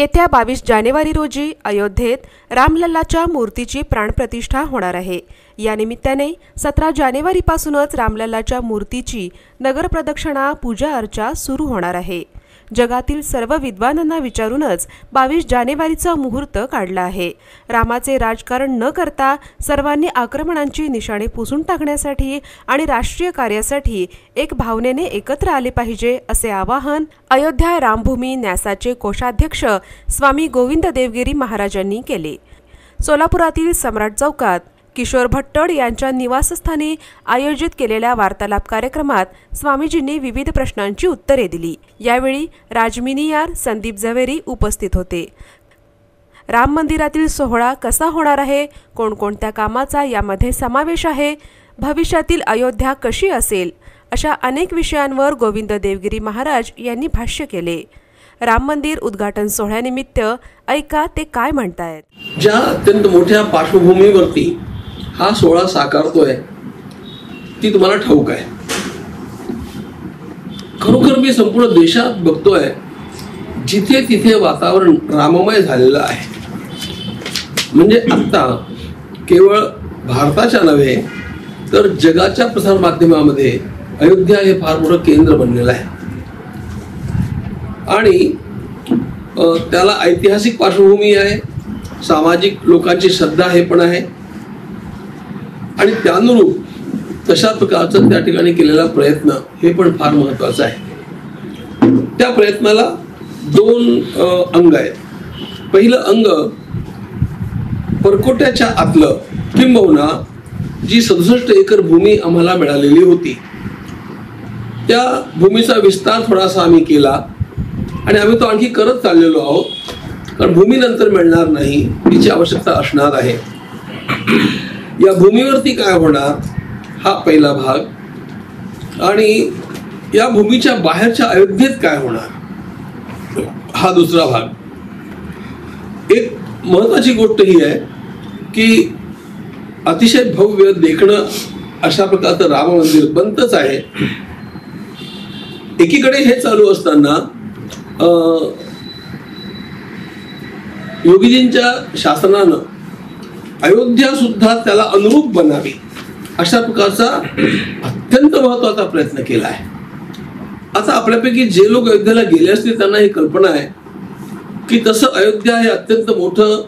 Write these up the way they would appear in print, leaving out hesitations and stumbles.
येत्या 22 जानेवारी रोजी अयोध्येत रामलल्लाच्या मूर्तीची प्राणप्रतिष्ठा होणार आहे। या निमित्ताने 17 जानेवारीपासूनच रामलल्लाच्या मूर्तीची नगरप्रदक्षिणा पूजा अर्चा सुरू होणार आहे। जगातील सर्व विद्वानांना विचारूनच 22 जानेवारीचा मुहूर्त काढला आहे। रामाचे राजकारण न करता सर्वांनी आक्रमणांची निशाणे पुसून टाकण्यासाठी आणि राष्ट्रीय कार्यासाठी एक भावनेने एकत्र आले पाहिजे असे आवाहन अयोध्या रामभूमी न्यासाचे कोषाध्यक्ष स्वामी गोविंद देवगिरी महाराजांनी केले। सोलापुरातील सम्राट चौकात किशोर भट्टड यांच्या निवासस्थानी आयोजित केलेल्या वार्तालाप कार्यक्रमात स्वामीजींनी विविध प्रश्नांची उत्तरे दिली। यावेळी राजमिनियार संदीप जवेरी उपस्थित होते। राम मंदिरातील सोहळा कसा होणार आहे, कोणकोणत्या कामाचा यामध्ये समावेश आहे, भविष्यातील अयोध्या कशी असेल, अशा अनेक विषयांवर गोविंद देवगिरी महाराज यांनी भाष्य केले। राम मंदिर उद्घाटन सोहळ्यानिमित्त ऐका ते काय म्हणतायत। ज्या अत्यंत मोठ्या पार्श्वभूमीवरती हा सोहळा साकारतोय ती तुम्हाला ठाऊक आहे। खरोखर मी संपूर्ण देशात बघतोय जिथे तिथे वातावरण राममय झालेलं आहे। म्हणजे आता केवळ भारताच्या नव्हे तर जगाच्या प्रसार माध्यमामध्ये अयोध्या हे फार मोठं केंद्र बनलेलं आहे आणि त्याला ऐतिहासिक पार्श्वभूमी आहे, सामाजिक लोकांची श्रद्धा हे पण आहे आणि त्यानुरूप तशा प्रकारचा त्या ठिकाणी केलेला प्रयत्न हे पण फार महत्त्वाचा आहे। त्या प्रयत्नाला दोन अंग आहेत। पहिलं अंग परकोट्याच्या आतलं किंबहुना जी 67 एकर भूमी आम्हाला मिळालेली होती त्या भूमीचा विस्तार थोडासा आम्ही केला आणि आम्ही तो आणखी करत चाललेलो आहोत, कारण भूमी नंतर मिळणार नाही, तिची आवश्यकता असणार आहे। या भूमीवरती काय होणार हा पहिला भाग आणि या भूमीच्या बाहेरच्या अयोध्येत काय होणार हा दुसरा भाग। एक महत्त्वाची गोष्ट ही आहे की अतिशय भव्य देखणं अशा प्रकारचं राम मंदिर बनतच आहे। एकीकडे हे चालू असताना योगीजींच्या शासनानं अयोध्या सुद्धा त्याला अनुरूप बनावी अशा प्रकारचा अत्यंत महत्त्वाचा प्रयत्न केला आहे। आता आपल्यापैकी जे लोक अयोध्येला गेले असतील त्यांना ही कल्पना आहे की तसं अयोध्या हे अत्यंत मोठं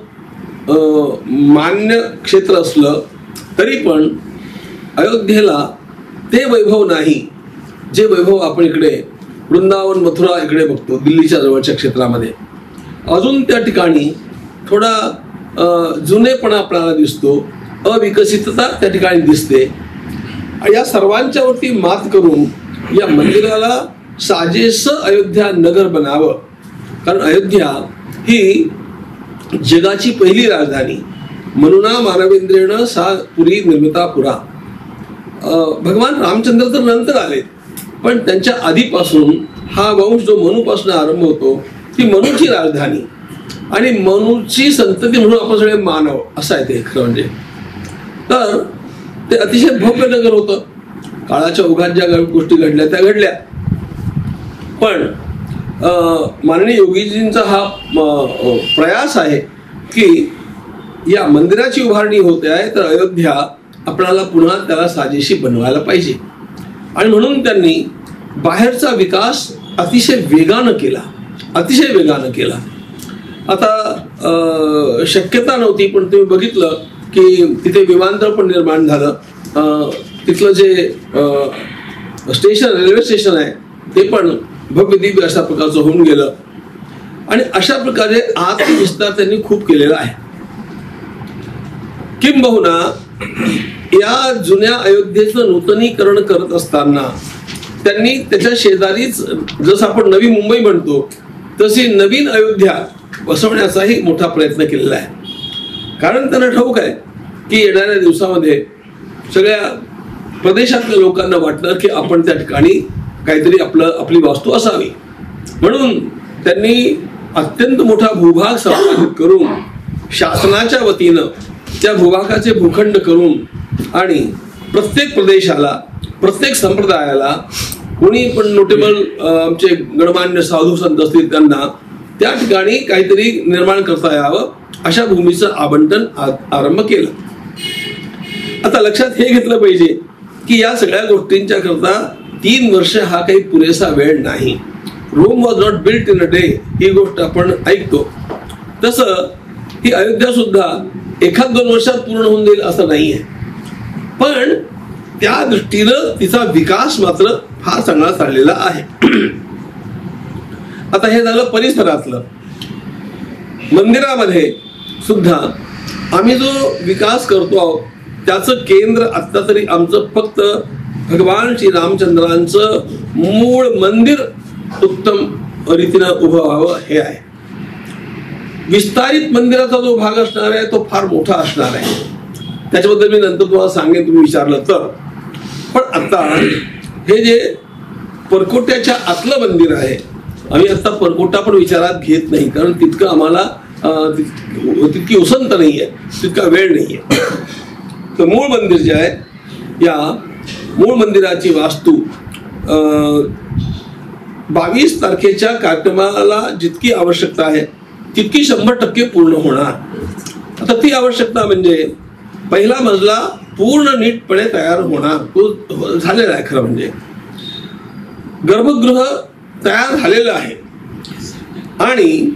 मान्य क्षेत्र असलं तरी पण अयोध्येला ते वैभव नाही जे वैभव आपण इकडे वृंदावन मथुरा इकडे बघतो दिल्लीच्या जवळच्या क्षेत्रामध्ये। अजून त्या ठिकाणी थोडा जुनेपणा आपल्याला दिसतो, अविकसितता त्या ठिकाणी दिसते। या सर्वांच्या वरती मात करून या मंदिराला साजेसं अयोध्या नगर बनावं, कारण अयोध्या ही जगाची पहिली राजधानी म्हणून मानवेंद्रेण सा पुरी निर्मिता पुरा। भगवान रामचंद्र तर नंतर आले पण त्यांच्या आधीपासून हा वंश जो मनूपासून आरंभ होतो ती मनूची राजधानी आणि मनूची संतती म्हणून आपण सगळे मानव असं आहे ते खरं म्हणजे। तर ते अतिशय भव्य नगर होतं। काळाच्या ओघात ज्या गोष्टी घडल्या त्या घडल्या, पण माननीय योगीजींचा हा प्रयास आहे की या मंदिराची उभारणी होते आहे तर अयोध्या आपल्याला पुन्हा त्याला साजेशी बनवायला पाहिजे आणि म्हणून त्यांनी बाहेरचा विकास अतिशय वेगानं केला। आता शक्यता नव्हती पण तुम्ही बघितलं की तिथे विमानतळ पण निर्माण झालं। तिथलं जे रेल्वे स्टेशन आहे ते पण भव्य दिव्य अशा प्रकारचं होऊन गेलं आणि अशा प्रकारे आत विस्तार त्यांनी खूप केलेला आहे। किंबहुना या जुन्या अयोध्येचं नूतनीकरण करत असताना त्यांनी त्याच्या शेजारीच जसं आपण नवी मुंबई म्हणतो तशी नवीन अयोध्या बसवण्याचाही मोठा प्रयत्न केलेला आहे। कारण त्यांना ठाऊक आहे की येणाऱ्या दिवसामध्ये सगळ्या प्रदेशातल्या लोकांना वाटणार की आपण त्या ठिकाणी काहीतरी आपली वास्तू असावी, म्हणून त्यांनी अत्यंत मोठा भूभाग संपादित करून शासनाच्या वतीनं त्या भूभागाचे भूखंड करून आणि प्रत्येक प्रदेशाला प्रत्येक संप्रदायाला कोणी पण नोटेबल आमचे गणमान्य साधू संत असतील त्यांना त्या ठिकाणी काहीतरी निर्माण करता यावं अशा भूमीचं आवंटन आरंभ केलं. आता लक्षात हे घेतलं पाहिजे की या सगळ्या गोष्टींच्या करता 3 वर्ष हा काही पुरेसा वेळ नाही. Rome was not built in a day ही गोष्ट आपण ऐकतो. तसं ही अयोध्या सुद्धा 1-2 वर्षात पूर्ण होऊन जाईल असं नाहीये, पण त्या दृष्टीनं तिचा विकास मात्र फार चांगला चाललेला आहे. आता हे झालं परिसरातलं. मंदिरामध्ये सुद्धा आम्ही जो विकास करतो आहोत त्याचं केंद्र आता तरी आमचं फक्त भगवान श्री रामचंद्रांचं मूळ मंदिर उत्तम रीतीनं उभं व्हावं हे आहे. विस्तारित मंदिराचा जो भाग असणार आहे तो फार मोठा असणार आहे. त्याच्याबद्दल मी नंतर तुम्हाला सांगेन तुम्ही विचारलं तर. पण आता हे जे परकोट्याच्या आतलं मंदिर आहे, आम्ही आता परकोटा पण विचारात घेत नाही, कारण तितकं आम्हाला तितकी उसंत नाहीये, तितका वेळ नाहीये. तर मूळ मंदिर जे आहे, या मूळ मंदिराची वास्तू 22 तारखेच्या कार्यक्रमाला जितकी आवश्यकता आहे तितकी 100% पूर्ण होणार. आता ती आवश्यकता म्हणजे पहिला मजला पूर्ण नीटपणे तयार होणार. तो झालेला आहे. खरं म्हणजे गर्भगृह तयार झालेलं आहे आणि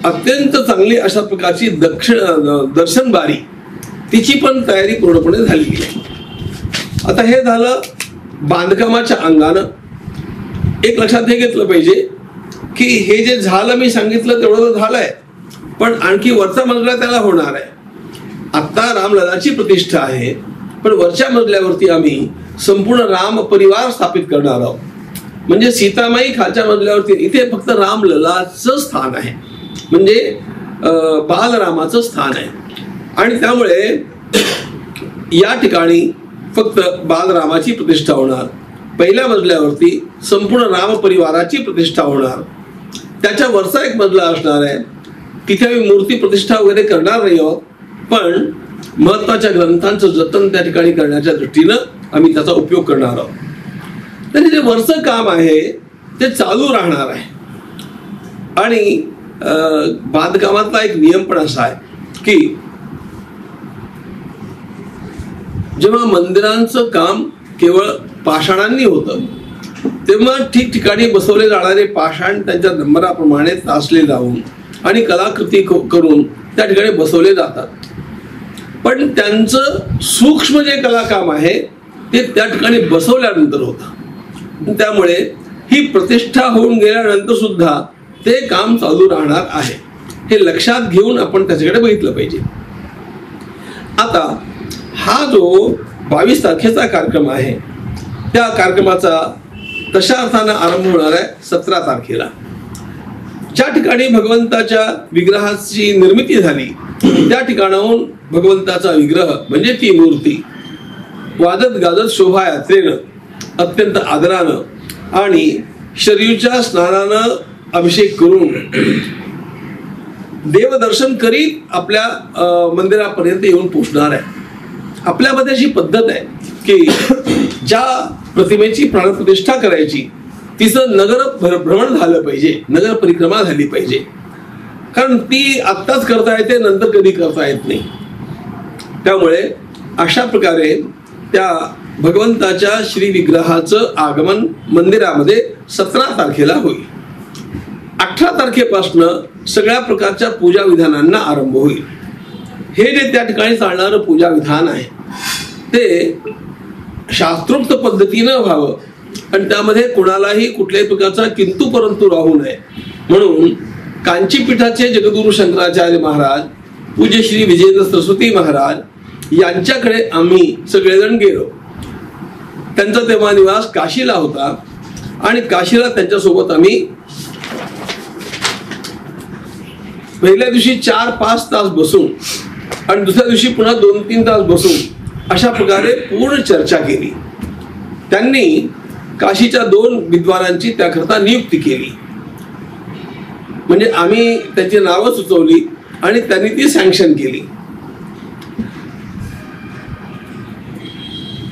अत्यंत चांगली अशा प्रकारची दर्शन बारी तिची पण तयारी पूर्णपणे झालेली आहे. आता हे झालं बांधकामाच्या अंगानं. एक लक्षात हे घेतलं पाहिजे की हे जे झालं मी सांगितलं तेवढं तर झालंय, पण आणखी वरचा मजला त्याला होणार आहे. आता रामललाची प्रतिष्ठा आहे, पण वरच्या मजल्यावरती आम्ही संपूर्ण राम परिवार स्थापित करणार आहोत. म्हणजे सीतामाई खालच्या मजल्यावरती, इथे फक्त रामललाचं स्थान आहे, म्हणजे बालरामाचं स्थान आहे. आणि त्यामुळे या ठिकाणी फक्त बालरामाची प्रतिष्ठा होणार. पहिल्या मजल्यावरती संपूर्ण राम परिवाराची प्रतिष्ठा होणार. त्याच्या वरचा एक मजला असणार आहे, तिथे आम्ही मूर्ती प्रतिष्ठा वगैरे करणार नाही आहोत, पण महत्वाच्या ग्रंथांचं जतन त्या ठिकाणी करण्याच्या दृष्टीनं आम्ही त्याचा उपयोग करणार आहोत. तर जे वरचं काम आहे ते चालू राहणार आहे. आणि बांधकामातला एक नियम पण असा आहे की जेव्हा मंदिरांचं काम केवळ पाषाणांनी होतं तेव्हा ठिकठिकाणी बसवले जाणारे पाषाण त्यांच्या नंबराप्रमाणे तासले जाऊन आणि कलाकृती करून त्या ठिकाणी बसवले जातात. पण त्यांचं सूक्ष्म जे कलाकाम आहे ते त्या ठिकाणी बसवल्यानंतर होतं. त्यामुळे ही प्रतिष्ठा होऊन गेल्यानंतर सुद्धा ते काम चालू राहणार आहे. हे लक्षात घेऊन आपण त्याच्याकडे बघितलं पाहिजे. आता हा जो 22 तारखेचा कार्यक्रम आहे त्या कार्यक्रमाचा तशा अर्थानं आरंभ होणार आहे 17 तारखेला. ज्या ठिकाणी भगवंताच्या विग्रहाची निर्मिती झाली त्या ठिकाणाहून भगवंताचा विग्रह म्हणजे ती मूर्ती वाजत गाजत शोभायात्रेनं अत्यंत आदरानं आणि शरीरच्या स्नानानं अभिषेक करून देवदर्शन करीत आपल्या मंदिरापर्यंत येऊन पोहोचणार आहे. आपल्यामध्ये अशी पद्धत आहे की ज्या प्रतिमेची प्राणप्रतिष्ठा करायची तिचं नगर भ्रमण झालं पाहिजे, नगर परिक्रमा झाली पाहिजे, कारण ती आत्ताच करता येते, नंतर कधी करता येत नाही. त्यामुळे अशा प्रकारे त्या भगवंताच्या श्री विग्रहाचं आगमन मंदिरामध्ये 17 तारखेला होईल. 18 तारखेपासनं सगळ्या प्रकारच्या पूजा विधानांना आरंभ होईल. हे जे त्या ठिकाणी चालणारं पूजा विधान आहे ते शास्त्रोक्त पद्धतीनं व्हावं आणि त्यामध्ये कोणालाही कुठल्याही प्रकारचा किंतु परंतु राहू नये म्हणून कांचीपीठाचे जगद्गुरु शंकराचार्य महाराज, पूज्य श्री विजयेंद्र सरस्वती महाराज यांच्याकडे आम्ही सगळेजण गेलो. त्यांचा तेव्हा निवास काशीला होता आणि काशीला त्यांच्यासोबत आम्ही पहिल्या दिवशी 4-5 तास बसून आणि दुसऱ्या दिवशी पुन्हा 2-3 तास बसून अशा प्रकारे पूर्ण चर्चा केली. त्यांनी काशीच्या 2 विद्वानांची त्याकरता नियुक्ती केली. म्हणजे आम्ही त्याची नावं सुचवली आणि त्यांनी ती सँक्शन केली.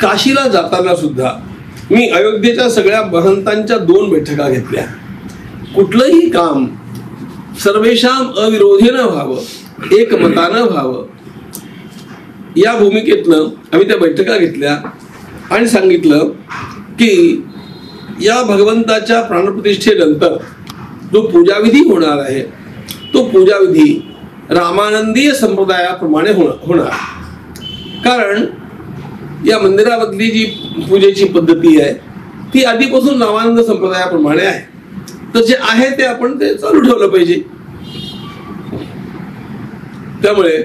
काशीला जाताना सुद्धा मी अयोध्येच्या सगळ्या महंतांच्या 2 बैठका घेतल्या. कुठलंही काम सर्वेषाम अविरोधेनं व्हावं, एकमतानं व्हावं, या भूमिकेतनं आम्ही त्या बैठका घेतल्या आणि सांगितलं की या भगवंताच्या प्राणप्रतिष्ठेनंतर जो पूजाविधी होणार आहे तो पूजाविधी रामानंदीय संप्रदायाप्रमाणे होणार. कारण या मंदिरामधली जी पूजेची पद्धती आहे ती आधीपासून रामानंद संप्रदायाप्रमाणे आहे. तर जे आहे ते आपण ते चालू ठेवलं पाहिजे. त्यामुळे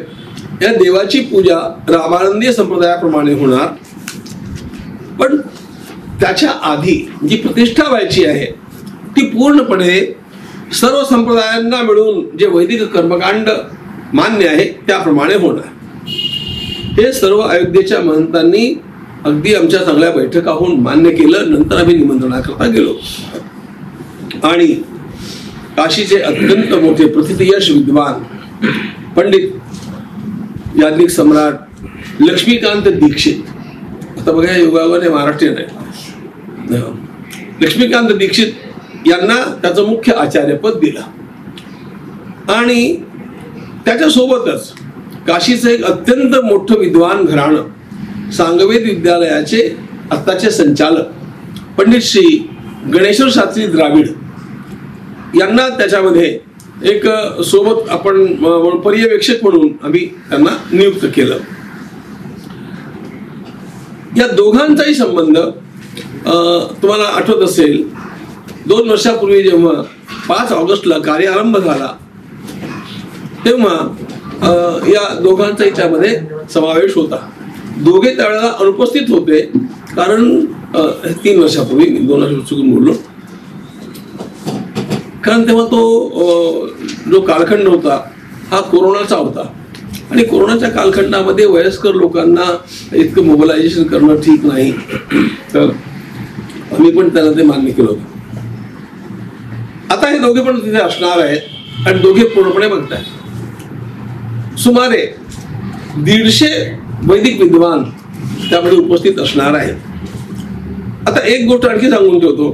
या देवाची पूजा रामानंदीय संप्रदायाप्रमाणे होणार. पण त्याच्या आधी जी प्रतिष्ठा व्हायची आहे ती पूर्णपणे सर्व संप्रदायांना मिळून जे वैदिक कर्मकांड मान्य आहे त्याप्रमाणे होणार. हे सर्व अयोध्येच्या महंतांनी अगदी आमच्या चांगल्या बैठका होऊन मान्य केलं. नंतर आम्ही निमंत्रणाकरता गेलो आणि काशीचे अत्यंत मोठे प्रथितयश विद्वान पंडित याज्ञिक सम्राट लक्ष्मीकांत दीक्षित, आता बघा योगायोगाने महाराष्ट्रीयन आहे, लक्ष्मीकांत दीक्षित यांना त्याचं मुख्य आचार्यपद दिलं. आणि त्याच्यासोबतच काशीचं एक अत्यंत मोठं विद्वान घराणं सांगवेद विद्यालयाचे आत्ताचे संचालक पंडित श्री गणेश्वर शास्त्री द्राविड यांना त्याच्यामध्ये एक सोबत आपण पर्यवेक्षक म्हणून आम्ही त्यांना नियुक्त केलं. या दोघांचाही संबंध तुम्हाला आठवत असेल 2 वर्षापूर्वी जेव्हा 5 ऑगस्टला कार्यारंभ झाला तेव्हा या दोघांचाही त्यामध्ये समावेश होता. दोघे त्यावेळेला अनुपस्थित होते कारण 3 वर्षापूर्वी 2 वर्ष चुकून बोललो, कारण तेव्हा तो जो कालखंड होता हा कोरोनाचा होता आणि कोरोनाच्या कालखंडामध्ये वयस्कर लोकांना इतकं मोबिलायझेशन करणं ठीक नाही. तर आम्ही पण त्यांना ते मान्य केलं होतं. आता हे दोघे पण तिथे असणार आहेत आणि दोघे पूर्णपणे बघतायत. सुमारे 150 वैदिक विद्वान त्यामध्ये उपस्थित असणार आहेत. आता एक गोष्ट आणखी सांगून ठेवतो,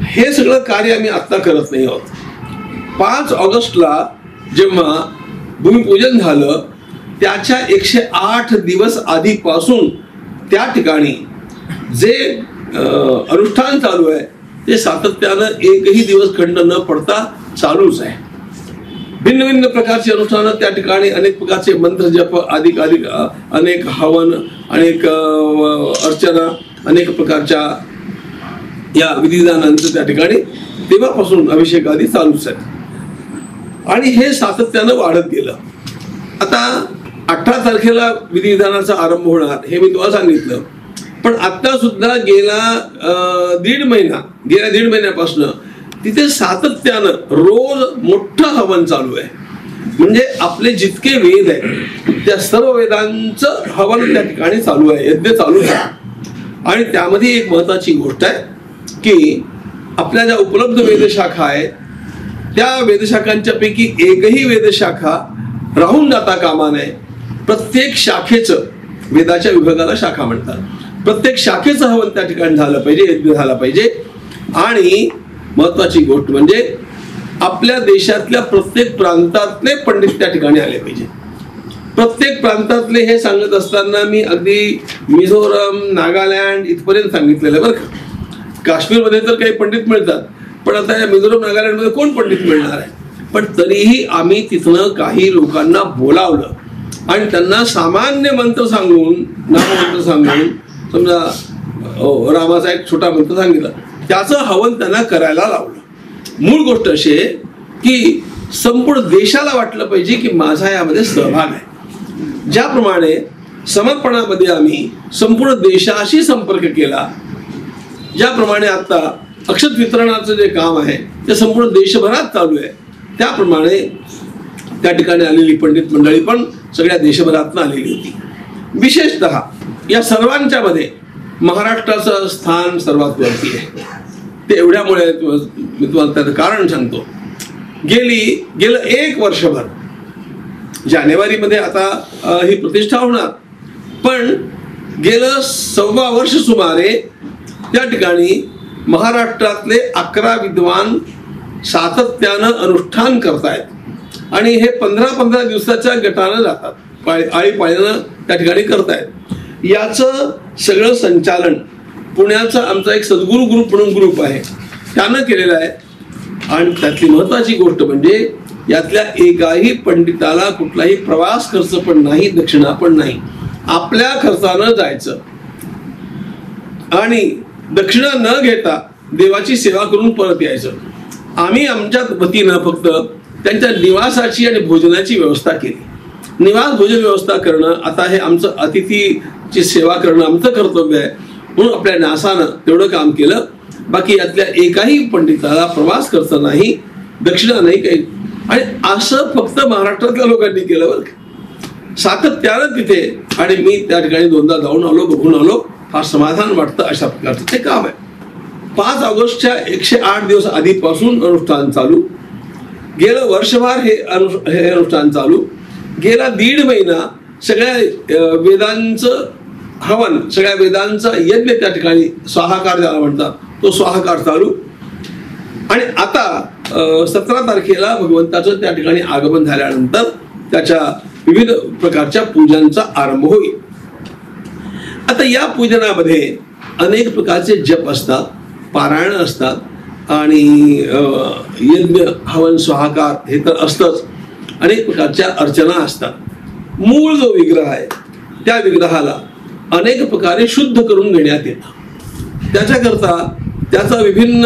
हे सगळं कार्य आम्ही आत्ता करत नाही आहोत. 5 ऑगस्टला जेव्हा भूमिपूजन झालं त्याच्या 108 दिवस आधीपासून त्या ठिकाणी जे अनुष्ठान चालू आहे ते सातत्यानं एकही दिवस खंड न पडता चालूच आहे. भिन्न भिन्न प्रकारची अनुष्ठानं त्या ठिकाणी, अनेक प्रकारचे मंत्र जप, अधिक अनेक हवन, अनेक अर्चना, अनेक प्रकारच्या या विधिविधानांचं त्या ठिकाणी तेव्हापासून अभिषेक आदी चालूच आहेत आणि हे सातत्यानं वाढत गेलं. आता 18 तारखेला विधिविधानाचा आरंभ होणार हे मी तुम्हाला सांगितलं, पण आता सुद्धा गेल्या दीड महिन्यापासून तिथे सातत्यानं रोज मोठं हवन चालू आहे. म्हणजे आपले जितके वेद आहेत त्या सर्व वेदांचं हवन त्या ठिकाणी चालू आहे, यज्ञ चालू आहे. आणि त्यामध्ये एक महत्वाची गोष्ट आहे की आपल्या ज्या उपलब्ध वेदशाखा आहेत त्या वेदशाखांच्या पैकी एकही वेदशाखा राहून जाता कामा नये. प्रत्येक शाखेचं, वेदाच्या विभागाला शाखा म्हणतात, प्रत्येक शाखेचं हवन त्या ठिकाणी झालं पाहिजे, यज्ञ झाला पाहिजे. आणि महत्वाची गोष्ट म्हणजे आपल्या देशातल्या प्रत्येक प्रांतातले पंडित त्या ठिकाणी आले पाहिजे. प्रत्येक प्रांतातले हे सांगत असताना मी अगदी मिझोरम, नागालँड इथपर्यंत सांगितलेलं बरं का. काश्मीरमध्ये तर काही पंडित मिळतात, पण आता या मिझोरम, नागालँडमध्ये कोण पंडित मिळणार आहे. पण तरीही आम्ही तिथनं काही लोकांना बोलावलं आणि त्यांना सामान्य मंत्र सांगून, नाममंत्र सांगून, समजा रामाचा एक छोटा मंत्र सांगितला, त्याचं हवन त्यांना करायला लावलं. मूळ गोष्ट अशी आहे की संपूर्ण देशाला वाटलं पाहिजे की माझा यामध्ये सहभाग आहे. ज्याप्रमाणे समर्पणामध्ये आम्ही संपूर्ण देशाशी संपर्क केला, ज्याप्रमाणे आता अक्षत वितरणाचं जे काम आहे ते संपूर्ण देशभरात चालू आहे, त्याप्रमाणे त्या ठिकाणी आलेली पंडित मंडळी पण सगळ्या देशभरातून आलेली होती. विशेषतः या सर्वांच्या मध्ये महाराष्ट्राचं स्थान सर्वात वरती आहे. ते एवढ्यामुळे मी तुम्हाला त्याचं कारण सांगतो. गेलं 1 वर्षभर जानेवारीमध्ये आता ही प्रतिष्ठा होणार, पण गेलं 1.25 वर्ष सुमारे त्या ठिकाणी महाराष्ट्रातले 11 विद्वान सातत्यानं अनुष्ठान करतायत आणि हे 15-15 दिवसाच्या गटानं जातात, आळीपाळीनं त्या ठिकाणी करतायत. याचं सगळं संचालन पुण्याचा आमचा एक सद्गुरू ग्रुप म्हणून ग्रुप आहे त्यानं केलेलं आहे. आणि त्यातली महत्वाची गोष्ट म्हणजे यातल्या एकाही पंडिताला कुठलाही प्रवास खर्च पण नाही, दक्षिणा पण नाही. आपल्या खर्चानं जायचं आणि दक्षिणा न घेता देवाची सेवा करून परत यायचं. आम्ही आमच्या वतीनं फक्त त्यांच्या निवासाची आणि भोजनाची व्यवस्था केली. निवास भोजन व्यवस्था करणं आता हे आमचं अतिथीची सेवा करणं आमचं कर्तव्य आहे म्हणून आपल्या न्यासानं तेवढं काम केलं. बाकी यातल्या एकाही पंडिताला प्रवास खर्च नाही, दक्षिणा नाही काही. आणि असं फक्त महाराष्ट्रातल्या लोकांनी केलं बरं का, सातत्यानं तिथे. आणि मी त्या ठिकाणी 2दा जाऊन आलो, बघून आलो. फार समाधान वाटतं अशा प्रकारचं ते काम आहे. 5 ऑगस्टच्या 108 दिवस आधीपासून अनुष्ठान चालू, गेलं वर्षभर हे अनुष्ठान चालू, गेला 1.5 महिना सगळ्या वेदांचं हवन, सगळ्या वेदांचा यज्ञ त्या ठिकाणी स्वाहाकार ज्याला म्हणतात तो स्वाहाकार चालू. आणि आता 17 तारखेला भगवंताचं त्या ठिकाणी आगमन झाल्यानंतर त्याच्या विविध प्रकारच्या पूजांचा आरंभ होईल. आता या पूजनामध्ये अनेक प्रकारचे जप असतात, पारायण असतात आणि यज्ञ हवन स्वाहाकार हे तर असतंच. अनेक प्रकारच्या अर्चना असतात. मूळ जो विग्रह आहे त्या विग्रहाला अनेक प्रकारे शुद्ध करून घेण्यात येतं. त्याच्याकरता त्याचा विभिन्न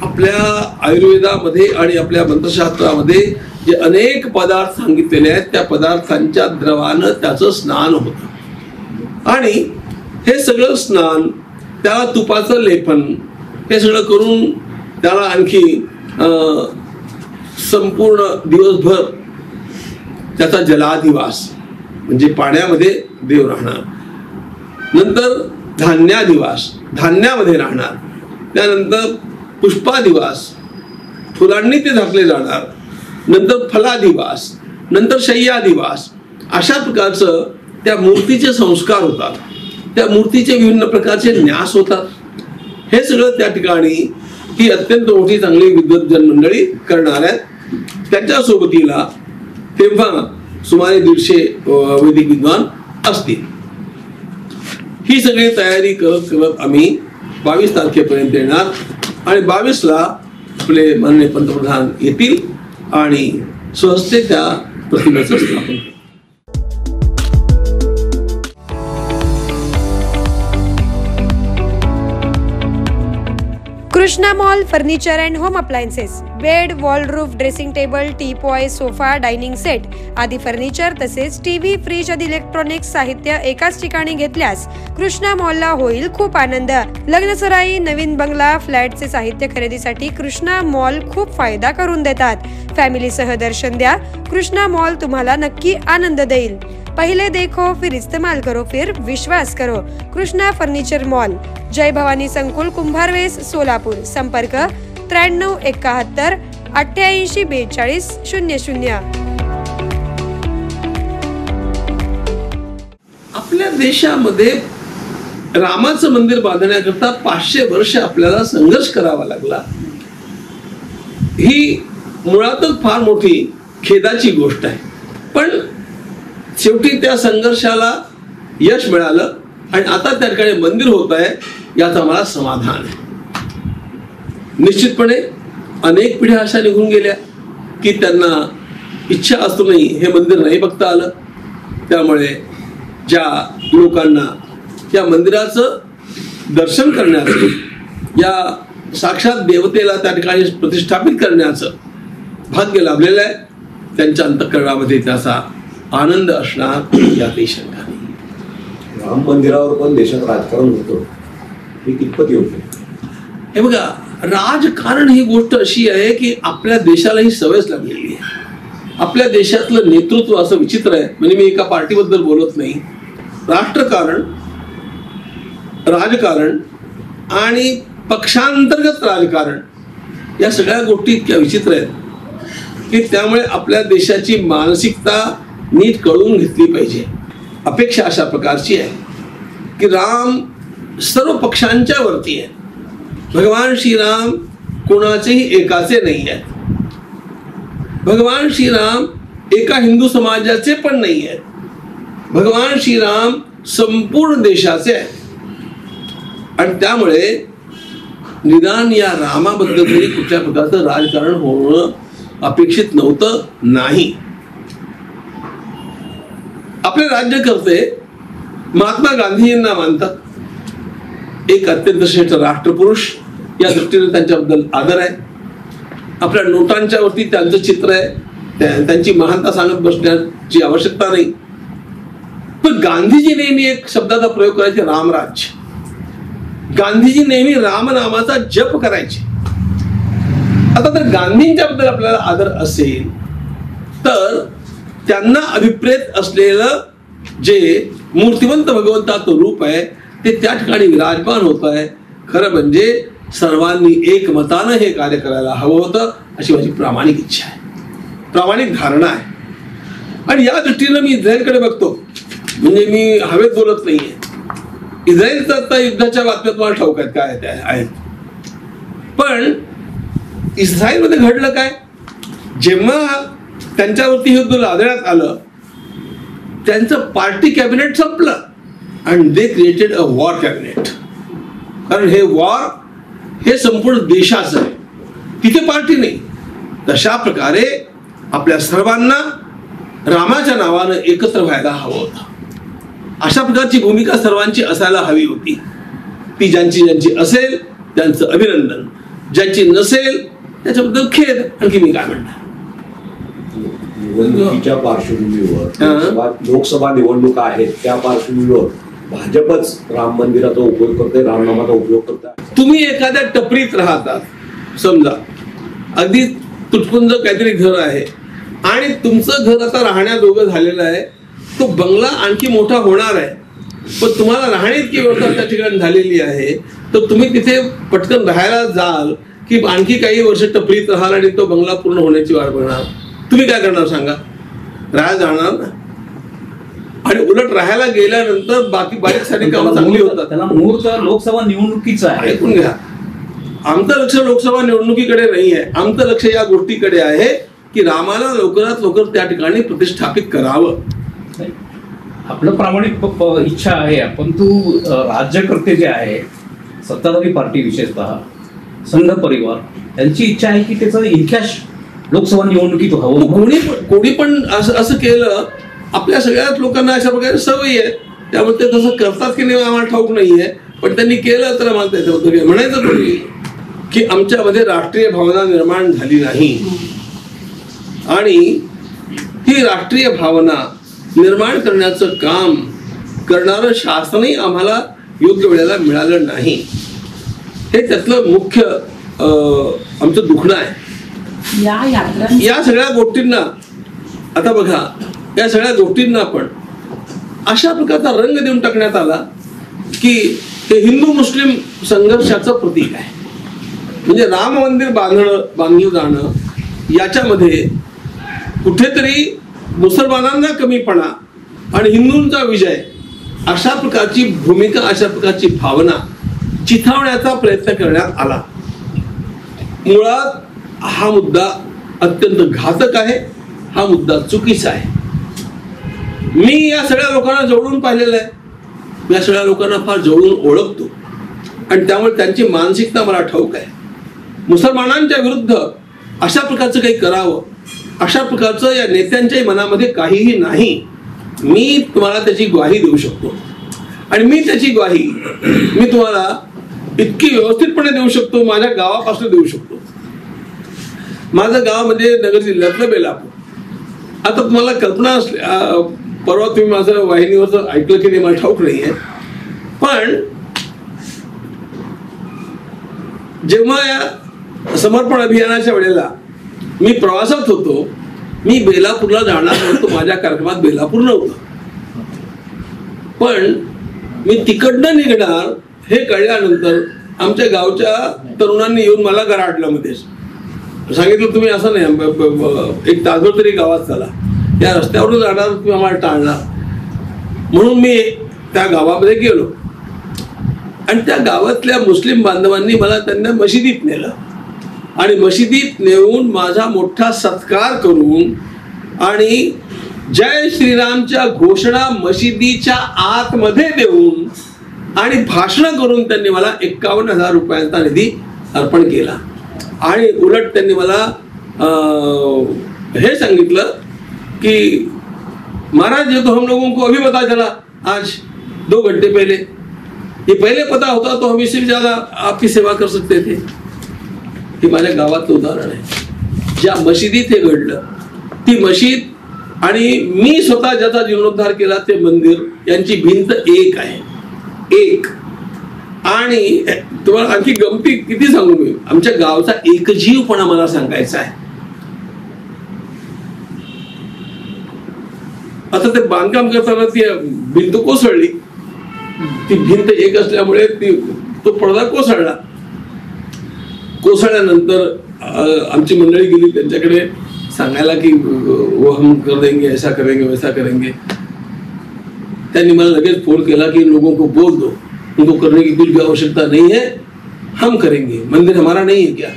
आपल्या आयुर्वेदामध्ये आणि आपल्या मंत्रशास्त्रामध्ये जे अनेक पदार्थ सांगितलेले आहेत त्या पदार्थांच्या द्रवानं त्याचं स्नान होतं. आणि हे सगळं स्नान, त्याला तुपाचं लेपन, हे सगळं करून त्याला आणखी संपूर्ण दिवसभर त्याचा जलाधिवास म्हणजे पाण्यामध्ये देव राहणार. नंतर धान्याधिवास, धान्यामध्ये राहणार. त्यानंतर पुष्पाधिवास, फुलांनी ते झाकले जाणार. नंतर फलाधिवास, नंतर शय्याधिवास. अशा प्रकारचं त्या मूर्तीचे संस्कार होतात, त्या मूर्तीचे विभिन्न प्रकारचे न्यास होतात. हे सगळं त्या ठिकाणी ही अत्यंत मोठी चांगली विद्वज्जन मंडळी करणार आहेत. त्याच्या सोबतीला तेव्हा सुमारे 150 वैदिक विद्वान असतील. ही सगळी तयारी करत करत आम्ही 22 तारखेपर्यंत येणार आणि 22ला आपले माननीय पंतप्रधान येतील आणि स्वहस्ते त्या प्रतिमेचं स्थापन. Krishna mall furniture and home appliances, bed, wall roof, dressing table, teapoy, sofa, dining set आदी फर्निचर तसेच टीव्ही, फ्रीज आदी इलेक्ट्रॉनिक्स साहित्य एकाच ठिकाणी घेतल्यास कृष्णा मॉलला होईल खूप आनंद. लग्नसराई, नवीन बंगला, फ्लॅटचे साहित्य खरेदीसाठी कृष्णा मॉल खूप फायदा करून देतात. फॅमिलीसह दर्शन द्या. कृष्णा मॉल तुम्हाला नक्की आनंद देईल. पहले देखो फिर इस्तेमाल करो फिर विश्वास करो. कृष्णा फर्निचर मॉल, जय भवानी संकुल, कुंभारवेस, सोलापूर. संपर्क 93 71 88 42 00. आपल्या देशामध्ये रामाचं मंदिर बांधण्याकरता 500 वर्ष आपल्याला संघर्ष करावा लागला. ही मुळातच फार मोठी खेदाची गोष्ट आहे. पण शेवटी त्या संघर्षाला यश मिळालं आणि आता त्या ठिकाणी मंदिर होत आहे याचा मला समाधान आहे. निश्चितपणे अनेक पिढ्या अशा निघून गेल्या की त्यांना इच्छा असूनही हे मंदिर नाही बघता आलं. त्यामुळे ज्या लोकांना या मंदिराचं दर्शन करण्याचं, या साक्षात देवतेला त्या ठिकाणी प्रतिष्ठापित करण्याचं भाग्य लाभलेलं आहे, त्यांच्या अंतःकरणामध्ये त्याचा आनंद असणार यातही शंका नाही. राम मंदिरावर पण देशात राजकारण होतं, हे कितपत योग्य? हे बघा, राजकारण ही गोष्ट अशी आहे की आपल्या देशाला ही सवयच लागलेली आहे. आपल्या देशातलं नेतृत्व असं विचित्र आहे. म्हणजे मी एका पार्टीबद्दल बोलत नाही. राष्ट्रकारण, राजकारण आणि पक्षांतर्गत राजकारण या सगळ्या गोष्टी इतक्या विचित्र आहेत की त्यामुळे आपल्या देशाची मानसिकता नीट कळून घेतली पाहिजे. अपेक्षा अशा प्रकारची आहे की राम सर्व पक्षांच्या वरती आहे. भगवान श्रीराम कोणाचेही एकाचे नाही आहेत. भगवान श्रीराम एका हिंदू समाजाचे पण नाही आहेत. भगवान श्रीराम संपूर्ण देशाचे आहेत. आणि त्यामुळे निदान या रामाबद्दल तरी कुठल्या प्रकारचं राजकारण होणं अपेक्षित नव्हतं नाही. आपले राज्यकर्ते महात्मा गांधींना मानतात. एक अत्यंत श्रेष्ठ राष्ट्रपुरुष या दृष्टीने त्यांच्याबद्दल आदर आहे. आपल्या नोटांच्या वरती त्यांचं चित्र आहे. त्यांची महानता सांगत बसण्याची आवश्यकता नाही. पण गांधीजी नेहमी एक शब्दाचा प्रयोग करायचे, रामराज्य. गांधीजी नेहमी रामनामाचा जप करायचे. आता तर गांधींच्या बद्दल आपल्याला आदर असेल तर त्यांना अभिप्रेत असलेलं जे मूर्तिवंत भगवंताचं रूप आहे ते त्या ठिकाणी विराजमान होत आहे. खरं म्हणजे सर्वांनी एकमतानं हे कार्य करायला हवं होतं अशी माझी प्रामाणिक इच्छा आहे, प्रामाणिक धारणा आहे. आणि या दृष्टीनं मी इस्रायलकडे बघतो. म्हणजे मी हवेत बोलत नाहीये. इस्रायलचं आता युद्धाच्या बातम्या तुम्हाला ठाऊक आहेत काय त्या आहेत. पण इस्रायलमध्ये घडलं काय, जेव्हा त्यांच्यावरती युद्ध लादण्यात आलं त्यांचं पार्टी कॅबिनेट संपलं and they created a war cabinet. कारण हे वॉर हे संपूर्ण देशाचं आहे, तिथे पार्टी नाही. तशा प्रकारे आपल्या सर्वांना रामाच्या नावानं एकत्र व्हायला हवं होतं. अशा प्रकारची भूमिका सर्वांची असायला हवी होती. ती ज्यांची असेल त्यांचं अभिनंदन, ज्यांची नसेल त्याच्याबद्दल खेद. आणखी मी काय म्हणणार, निवडणुकीच्या पार्श्वभूमीवर लोकसभा निवडणुका आहेत त्या पार्श्वभूमीवर भाजपच राम मंदिराचा उपयोग करते, रामनामाचा उपयोग करते. तुम्ही एखाद्या टपरीत राहतात समजा, अगदी तुटपुंज काहीतरी घर आहे आणि तुमचं घर आता राहण्याजोगं झालेलं आहे. तो बंगला आणखी मोठा होणार आहे पण तुम्हाला राहण्याची इतकी व्यवस्था त्या ठिकाणी झालेली आहे तर तुम्ही तिथे पटकन राहायला जाल की आणखी काही वर्ष टपरीत राहाल आणि तो बंगला पूर्ण होण्याची वाट बघणार. तुम्ही काय करणार सांगा, राहायला जाणार ना. आणि उलट राहायला गेल्यानंतर बाकी बारीक सारी कामं चांगली होतात. त्याला मुहूर्त लोकसभा निवडणुकीचं आहे. ऐकून घ्या, आमचं लक्ष लोकसभा निवडणुकीकडे नाही आहे. आमचं लक्ष या गोष्टीकडे आहे की रामाला लवकरात लवकर त्या ठिकाणी प्रतिष्ठापित करावं. आपलं प्रामाणिक इच्छा आहे. परंतु राज्यकर्ते जे आहे, सत्ताधारी पार्टी विशेषतः संघ परिवार, त्यांची इच्छा आहे की त्याचं इतिहास लोकसभा निवडणुकीत व्हावं. कोणी पण असं केलं. आपल्या सगळ्याच लोकांना अशा प्रकारे सवयी आहे, त्यामुळे ते तसं करतात की नाही आम्हाला ठाऊक नाहीये. पण त्यांनी केलं तर आम्हाला त्याच्याबद्दल म्हणायचं तरी की आमच्यामध्ये राष्ट्रीय भावना निर्माण झाली नाही. आणि ही राष्ट्रीय भावना निर्माण करण्याचं काम करणारं शासनही आम्हाला योग्य वेळेला मिळालं नाही. हे त्यातलं मुख्य आमचं दुखणं आहे. या सगळ्या गोष्टींना आता बघा, या सगळ्या गोष्टींना पण अशा प्रकारचा रंग देऊन टाकण्यात आला की हे हिंदू मुस्लिम संघर्षाचं प्रतीक आहे. म्हणजे राम मंदिर बांधलं जाणं याच्यामध्ये कुठेतरी मुसलमानांना कमीपणा आणि हिंदूंचा विजय अशा प्रकारची भूमिका, अशा प्रकारची भावना चिथावण्याचा प्रयत्न करण्यात आला. मुळात हा मुद्दा अत्यंत घातक आहे. हा मुद्दा चुकीचा आहे. मी या सगळ्या लोकांना जवळून पाहिलेलं आहे. या सगळ्या लोकांना फार जवळून ओळखतो आणि त्यामुळे त्यांची मानसिकता मला ठाऊक आहे. मुसलमानांच्या विरुद्ध अशा प्रकारचं काही करावं अशा प्रकारचं या नेत्यांच्याही मनामध्ये काहीही नाही. मी तुम्हाला त्याची ग्वाही देऊ शकतो आणि मी त्याची ग्वाही मी तुम्हाला इतकी व्यवस्थितपणे देऊ शकतो, माझ्या गावापासून देऊ शकतो. माझं गाव म्हणजे नगर जिल्ह्यातलं बेलापूर. आता तुम्हाला कल्पना परवा तुम्ही माझं वाहिनीवरचं ऐकलं की नाही मला ठाऊक नाहीये. पण जेव्हा या समर्पण अभियानाच्या वेळेला मी प्रवासात होतो, मी बेलापूरला जाणार होतो. माझ्या कार्यक्रमात बेलापूर नव्हतं. पण मी तिकडनं निघणार हे कळल्यानंतर आमच्या गावच्या तरुणांनी येऊन मला गराडलं. मध्ये सांगितलं तुम्ही असं नाही, एक तासभर तरी गावात चला, या रस्त्यावरून जाणार तुम्ही आम्हाला टाळणार. म्हणून मी त्या गावामध्ये गेलो आणि त्या गावातल्या मुस्लिम बांधवांनी मला त्यांना मशिदीत नेलं. आणि मशिदीत नेऊन माझा मोठा सत्कार करून आणि जय श्रीरामच्या घोषणा मशिदीच्या आतमध्ये देऊन आणि भाषण करून त्यांनी मला 51,000 रुपयांचा निधी अर्पण केला. आणि उलट त्यांनी मला हे सांगितलं कि महाराज ये तो हम लोगों को अभी पता चला आज 2 घंटे पहले, ये पहले पता होता तो हम इससे भी ज्यादा आपकी सेवा कर सकते थे. हे माझ्या गावातलं उदाहरण आहे. ज्या मशिदीत हे घडलं, ती मशीद आणि मी स्वतः ज्याचा जीर्णोद्धार केला ते मंदिर यांची भिंत एक आहे, एक. आणि तुम्हाला आणखी गमती किती सांगू मी, आमच्या गावचा एकजीवपणा मला सांगायचा आहे. आता ते बांधकाम करताना ती भिंत कोसळली, ती भिंत एक असल्यामुळे तो पडदा कोसळला. कोसळल्यानंतर आमची मंडळी गेली त्यांच्याकडे सांगायला की वो हम कर देंगे, ऐसा करेंगे, वैसा करेंगे. त्यांनी मला लगेच फोन केला की लोगों को बोल दो, उनको करने की कुछ भी आवश्यकता नहीं है, हम करेंगे, मंदिर हमारा नहीं है क्या.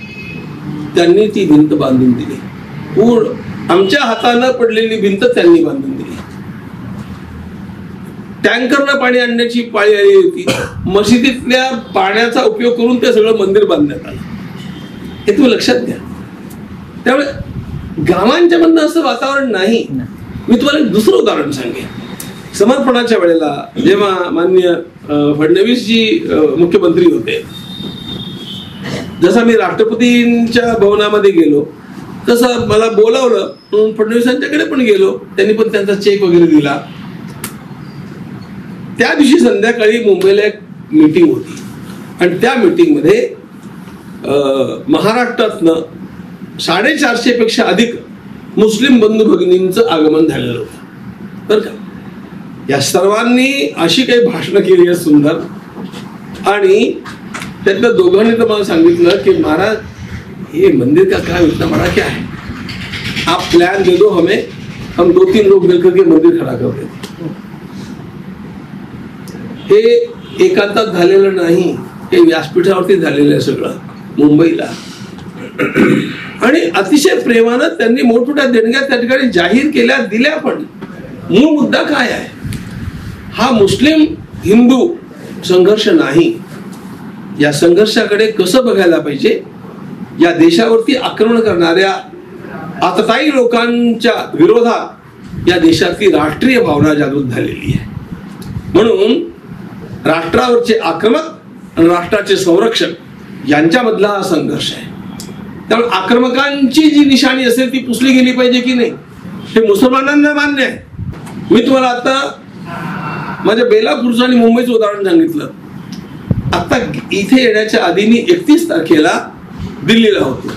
त्यांनी ती भिंत बांधून दिली. पूर्ण आमच्या हातानं पडलेली भिंत त्यांनी बांधून दिली. टँकरनं पाणी आणण्याची पाळी आली होती. मशिदीतल्या पाण्याचा उपयोग करून ते सगळं मंदिर बांधण्यात आलं. हे तुम्ही लक्षात घ्या. त्यामुळे गावांच्या मधनं असं वातावरण नाही. मी तुम्हाला एक दुसरं उदाहरण सांगेन. समर्पणाच्या वेळेला जेव्हा माननीय फडणवीसजी मुख्यमंत्री होते, जसा मी राष्ट्रपतींच्या भवनामध्ये गेलो तसं मला बोलावलं म्हणून फडणवीसांच्याकडे पण गेलो. त्यांनी पण त्यांचा चेक वगैरे दिला. त्या दिवशी संध्याकाळी मुंबईला एक मीटिंग होती आणि त्या मीटिंगमध्ये महाराष्ट्रातनं 450 पेक्षा अधिक मुस्लिम बंधू भगिनींचं आगमन झालेलं होतं बरं का. या सर्वांनी अशी काही भाषणं केली आहेत सुंदर. आणि त्यातल्या दोघांनी तर मला सांगितलं की महाराज ये मंदिर का काम इतना बड़ा क्या है, आप प्लान दे दो हमें, हम 2-3 लोग मिलकर के मंदिर खड़ा कर देते. हे एकांतात झालेलं नाही, हे व्यासपीठावरती झालेलं आहे सगळं मुंबईला. आणि अतिशय प्रेमानं त्यांनी मोठमोठ्या देणग्या त्या ठिकाणी जाहीर केल्या, दिल्या. पण मूळ मुद्दा काय आहे, हा मुस्लिम हिंदू संघर्ष नाही. या संघर्षाकडे कसं बघायला पाहिजे, या देशावरती आक्रमण करणाऱ्या आतताई लोकांच्या विरोधात या देशातली राष्ट्रीय भावना जागृत झालेली आहे. म्हणून राष्ट्रावरचे आक्रमक आणि राष्ट्राचे संरक्षण यांच्यामधला हा संघर्ष आहे. त्यामुळे आक्रमकांची जी निशाणी असेल ती पुसली गेली पाहिजे की नाही हे मुसलमानांना मान्य आहे. मी तुम्हाला आता माझ्या बेलापूरचं आणि मुंबईचं उदाहरण सांगितलं. आता इथे येण्याच्या आधी मी 31 तारखेला दिल्लीला होतो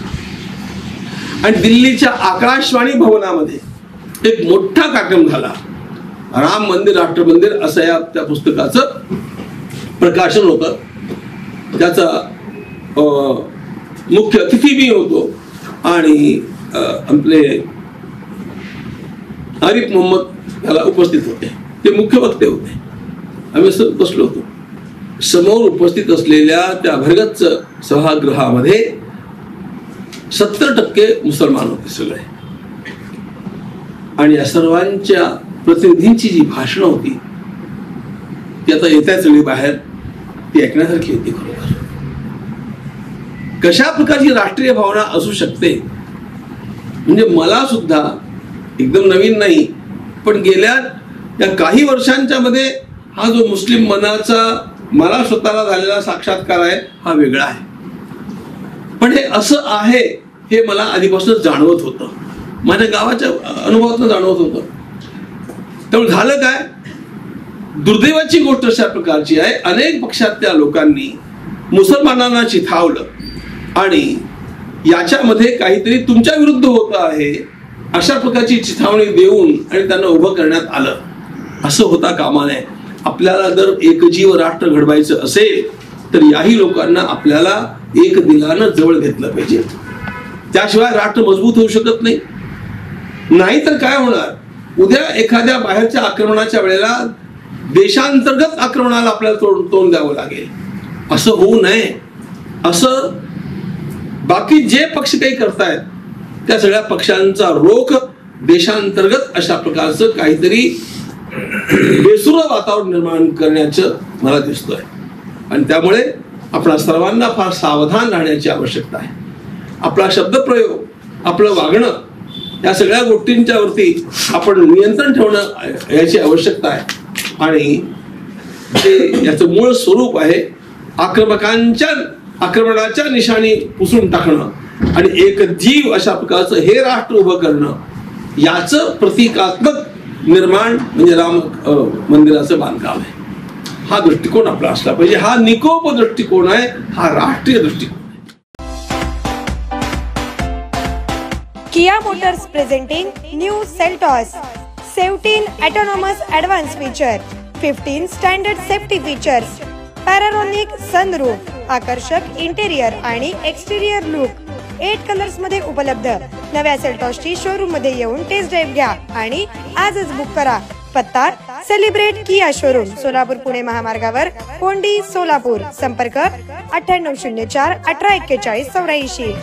आणि दिल्लीच्या आकाशवाणी भवनामध्ये एक मोठा कार्यक्रम झाला. राम मंदिर राष्ट्र मंदिर असं या त्या पुस्तकाचं प्रकाशन होतं. त्याचा मुख्य अतिथी मी होतो आणि आपले आरिफ मोहम्मद याला उपस्थित होते. ते मुख्य वक्ते होते. आम्ही असं बसलो होतो. समोर उपस्थित असलेल्या त्या भरगच्च सभागृहामध्ये 70% मुसलमान होते सगळे. आणि या सर्वांच्या प्रतिनिधींची जी भाषणं होती ती आता येत्या सगळी बाहेर ती ऐकण्यासारखी होती. खरोखर कशा प्रकारची राष्ट्रीय भावना असू शकते म्हणजे मला सुद्धा एकदम नवीन नाही, पण गेल्या या काही वर्षांच्या मध्ये हा जो मुस्लिम मनाचा मला स्वतःला झालेला साक्षात्कार आहे हा वेगळा आहे. पण हे असं आहे हे मला आधीपासून जाणवत होतं, माझ्या गावाच्या अनुभवातून जाणवत होतं. त्यामुळे झालं काय, दुर्दैवाची गोष्ट अशा प्रकारची आहे, अनेक पक्षातल्या लोकांनी मुसलमानांना चिथावलं आणि याच्यामध्ये काहीतरी तुमच्या विरुद्ध होतं आहे अशा प्रकारची चिथावणी देऊन आणि त्यांना उभं करण्यात आलं. असं होता कामा नये. आपल्याला जर एकजीव राष्ट्र घडवायचं असेल तर याही लोकांना आपल्याला एक दिलानं जवळ घेतलं पाहिजे. त्याशिवाय राष्ट्र मजबूत होऊ शकत नाही. नाहीतर काय होणार, उद्या एखाद्या बाहेरच्या आक्रमणाच्या वेळेला देशांतर्गत आक्रमणाला आपल्याला तोंड द्यावं लागेल. असं होऊ नये. असं बाकी जे पक्ष काही करतायत त्या सगळ्या पक्षांचा रोख देशांतर्गत अशा प्रकारचं काहीतरी बेसुरं वातावरण निर्माण करण्याचं मला दिसतोय. आणि त्यामुळे आपल्या सर्वांना फार सावधान राहण्याची आवश्यकता आहे. आपला शब्दप्रयोग, आपलं वागणं, या सगळ्या गोष्टींच्या वरती आपण नियंत्रण ठेवणं याची आवश्यकता आहे. आणि जे याचं मूळ स्वरूप आहे आक्रमणाच्या निशाणी पुसून टाकणं आणि एक जीव अशा प्रकारचं हे राष्ट्र उभं करणं, याचं प्रतिकात्मक निर्माण म्हणजे राम मंदिराचं बांधकाम आहे. हा दृष्टिकोन आपला असला पाहिजे. हा निकोप दृष्टिकोन आहे, हा राष्ट्रीय दृष्टिकोन. Kia Motors presenting new Seltos 17 autonomous advanced feature, 15 standard safety features, Panoramic sunroof, आकर्षक इंटेरियर आणि एक्सटेरियर लुक 8 कलर्स मध्ये उपलब्ध. नव्या सेल्टॉसची शोरूम मध्ये येऊन टेस्ट ड्राइव्ह घ्या आणि आजच बुक करा. पत्ता सेलिब्रेट किया शोरूम, सोलापूर पुणे महामार्गावर, कोंडी, सोलापूर. संपर्क 9804 1841 84.